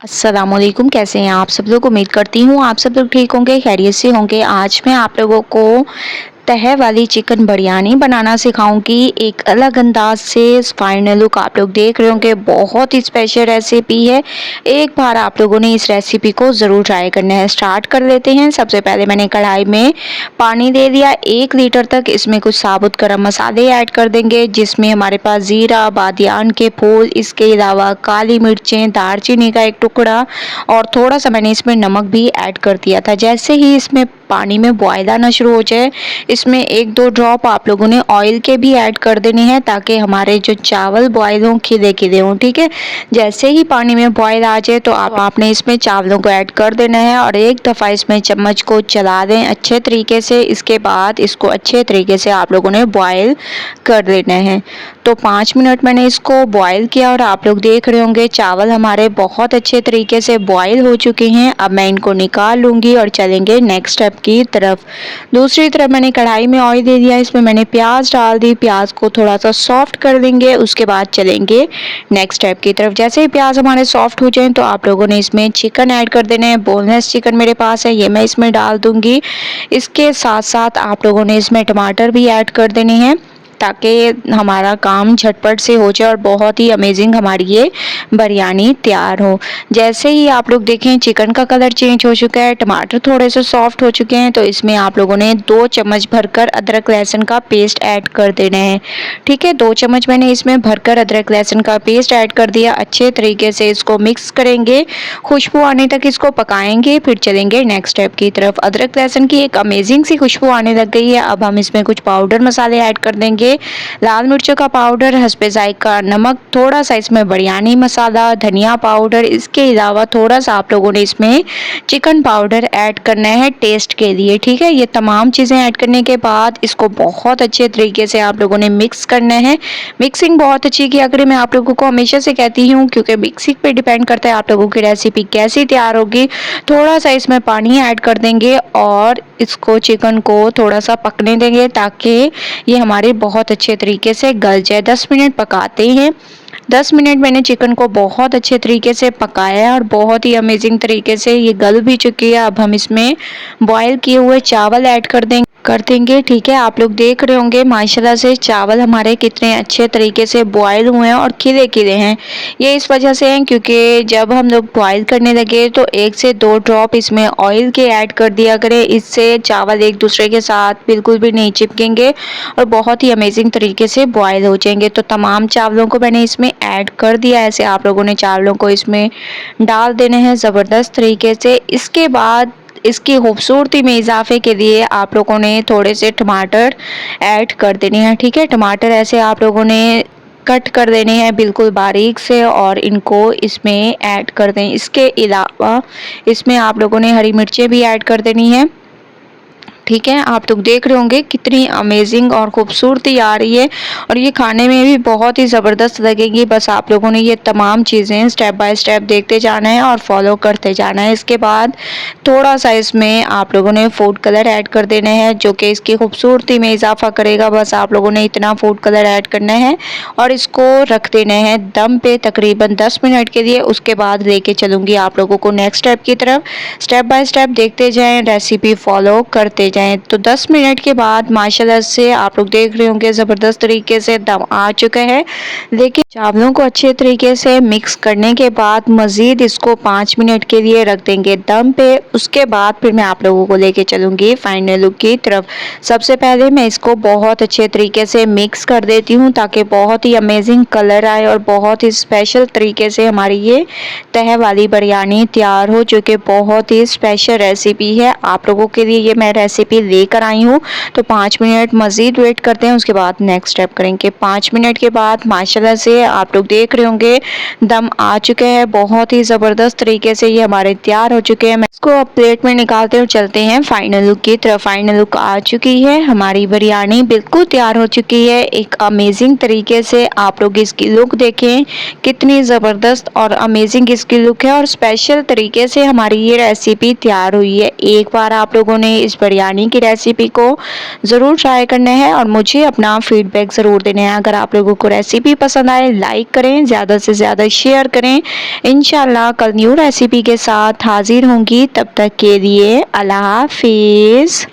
अस्सलामुअलैकुम, कैसे हैं आप सब लोग। उम्मीद करती हूँ आप सब लोग ठीक होंगे, खैरियत से होंगे। आज मैं आप लोगों को तहे वाली चिकन बिरयानी बनाना सिखाऊंगी एक अलग अंदाज से। फाइनल लुक आप लोग देख रहे होंगे, बहुत ही स्पेशल रेसिपी है। एक बार आप लोगों ने इस रेसिपी को ज़रूर ट्राई करना है। स्टार्ट कर लेते हैं। सबसे पहले मैंने कढ़ाई में पानी दे दिया 1 लीटर तक। इसमें कुछ साबुत गरम मसाले ऐड कर देंगे, जिसमें हमारे पास ज़ीरा, बादियान के फूल, इसके अलावा काली मिर्चें, दालचीनी का एक टुकड़ा और थोड़ा सा मैंने इसमें नमक भी ऐड कर दिया था। जैसे ही इसमें पानी में बॉयल आना शुरू हो जाए, इसमें 1-2 ड्रॉप आप लोगों ने ऑयल के भी ऐड कर देने हैं, ताकि हमारे जो चावल बॉयल हों खिले खिले हों। ठीक है, जैसे ही पानी में बॉयल आ जाए तो आपने इसमें चावलों को ऐड कर देना है और एक दफ़ा इसमें चम्मच को चला दें अच्छे तरीके से। इसके बाद इसको अच्छे तरीके से आप लोगों ने बॉयल कर देना है। तो 5 मिनट मैंने इसको बॉयल किया और आप लोग देख रहे होंगे चावल हमारे बहुत अच्छे तरीके से बॉयल हो चुके हैं। अब मैं इनको निकाल लूँगी और चलेंगे नेक्स्ट स्टेप की तरफ। दूसरी तरफ मैंने कढ़ाई में ऑयल दे दिया, इसमें मैंने प्याज डाल दी। प्याज को थोड़ा सा सॉफ्ट कर लेंगे, उसके बाद चलेंगे नेक्स्ट स्टेप की तरफ। जैसे ही प्याज हमारे सॉफ्ट हो जाएं तो आप लोगों ने इसमें चिकन ऐड कर देना है। बोनलेस चिकन मेरे पास है, ये मैं इसमें डाल दूंगी। इसके साथ साथ आप लोगों ने इसमें टमाटर भी ऐड कर देने हैं, ताकि हमारा काम झटपट से हो जाए और बहुत ही अमेजिंग हमारी ये बिरयानी तैयार हो। जैसे ही आप लोग देखें चिकन का कलर चेंज हो चुका है, टमाटर थोड़े से सॉफ्ट हो चुके हैं, तो इसमें आप लोगों ने 2 चम्मच भरकर अदरक लहसुन का पेस्ट ऐड कर देना है। ठीक है, 2 चम्मच मैंने इसमें भरकर अदरक लहसुन का पेस्ट ऐड कर दिया। अच्छे तरीके से इसको मिक्स करेंगे, खुशबू आने तक इसको पकाएंगे, फिर चलेंगे नेक्स्ट स्टेप की तरफ। अदरक लहसुन की एक अमेजिंग सी खुशबू आने लग गई है। अब हम इसमें कुछ पाउडर मसाले ऐड कर देंगे। लाल मिर्चों का पाउडर, हस्बे जायका नमक, थोड़ा सा इसमें बिरयानी मसाला, धनिया पाउडर, इसके अलावा थोड़ा सा आप लोगों ने इसमें चिकन पाउडर ऐड करना है टेस्ट के लिए। ठीक है, ये तमाम चीज़ें ऐड करने के बाद इसको बहुत अच्छे तरीके से आप लोगों ने मिक्स करना है। मिक्सिंग बहुत अच्छी किया करें, मैं आप लोगों को हमेशा से कहती हूँ, क्योंकि मिक्सिंग पे डिपेंड करता है आप लोगों की रेसिपी कैसी तैयार होगी। थोड़ा सा इसमें पानी ऐड कर देंगे और इसको चिकन को थोड़ा सा पकने देंगे, ताकि ये हमारे बहुत अच्छे तरीके से गल जाए। 10 मिनट पकाते हैं। 10 मिनट मैंने चिकन को बहुत अच्छे तरीके से पकाया है और बहुत ही अमेजिंग तरीके से ये गल भी चुकी है। अब हम इसमें बॉयल किए हुए चावल ऐड कर देंगे। ठीक है, आप लोग देख रहे होंगे माशाल्लाह से चावल हमारे कितने अच्छे तरीके से बॉयल हुए हैं और खिले खिले हैं। ये इस वजह से हैं क्योंकि जब हम लोग बॉयल करने लगे तो 1 से 2 ड्रॉप इसमें ऑयल के ऐड कर दिया करें। इससे चावल एक दूसरे के साथ बिल्कुल भी नहीं चिपकेंगे और बहुत ही अमेजिंग तरीके से बॉयल हो जाएंगे। तो तमाम चावलों को मैंने इसमें ऐड कर दिया। ऐसे आप लोगों ने चावलों को इसमें डाल देने हैं ज़बरदस्त तरीके से। इसके बाद इसकी खूबसूरती में इजाफे के लिए आप लोगों ने थोड़े से टमाटर ऐड कर देने हैं। ठीक है, टमाटर ऐसे आप लोगों ने कट कर देने हैं बिल्कुल बारीक से और इनको इसमें ऐड कर दें। इसके अलावा इसमें आप लोगों ने हरी मिर्चें भी ऐड कर देनी है। ठीक है, आप लोग देख रहे होंगे कितनी अमेजिंग और खूबसूरती आ रही है और ये खाने में भी बहुत ही ज़बरदस्त लगेगी। बस आप लोगों ने ये तमाम चीज़ें स्टेप बाय स्टेप देखते जाना है और फॉलो करते जाना है। इसके बाद थोड़ा सा इसमें आप लोगों ने फूड कलर ऐड कर देना है, जो कि इसकी खूबसूरती में इजाफा करेगा। बस आप लोगों ने इतना फूड कलर ऐड करना है और इसको रख देना है दम पे तकरीबन 10 मिनट के लिए। उसके बाद लेके चलूँगी आप लोगों को नेक्स्ट स्टेप की तरफ। स्टेप बाय स्टेप देखते जाएँ, रेसिपी फॉलो करते जाएँ। तो 10 मिनट के बाद माशाल्लाह से आप लोग देख रहे होंगे ज़बरदस्त तरीके से दम आ चुका है। लेकिन चावलों को अच्छे तरीके से मिक्स करने के बाद मज़ीद इसको 5 मिनट के लिए रख देंगे दम पे। उसके बाद फिर मैं आप लोगों को लेके चलूँगी फाइनल लुक की तरफ। सबसे पहले मैं इसको बहुत अच्छे तरीके से मिक्स कर देती हूँ, ताकि बहुत ही अमेजिंग कलर आए और बहुत ही स्पेशल तरीके से हमारी ये तह वाली बिरयानी तैयार हो, जो कि बहुत ही स्पेशल रेसिपी है। आप लोगों के लिए ये मैं रेसिपी लेकर आई हूँ। तो 5 मिनट मज़ीद वेट करते हैं, उसके बाद नेक्स्ट स्टेप करेंगे। 5 मिनट के बाद माशाल्लाह से आप लोग देख रहे होंगे दम आ चुके हैं बहुत ही ज़बरदस्त तरीके से। ये हमारे तैयार हो चुके हैं। मैं इसको अब प्लेट में निकालते हैं और चलते हैं फाइनल लुक की तरफ। फाइनल लुक आ चुकी है, हमारी बिरयानी बिल्कुल तैयार हो चुकी है एक अमेजिंग तरीके से। आप लोग इसकी लुक देखें, कितनी ज़बरदस्त और अमेजिंग इसकी लुक है और स्पेशल तरीके से हमारी ये रेसिपी तैयार हुई है। एक बार आप लोगों ने इस बिरयानी बिरयानी की रेसिपी को ज़रूर ट्राई करना है और मुझे अपना फीडबैक ज़रूर देना है। अगर आप लोगों को रेसिपी पसंद आए लाइक करें, ज़्यादा से ज़्यादा शेयर करें। इंशाल्लाह कल न्यू रेसिपी के साथ हाजिर होंगी, तब तक के लिए अल्लाह हाफिज़।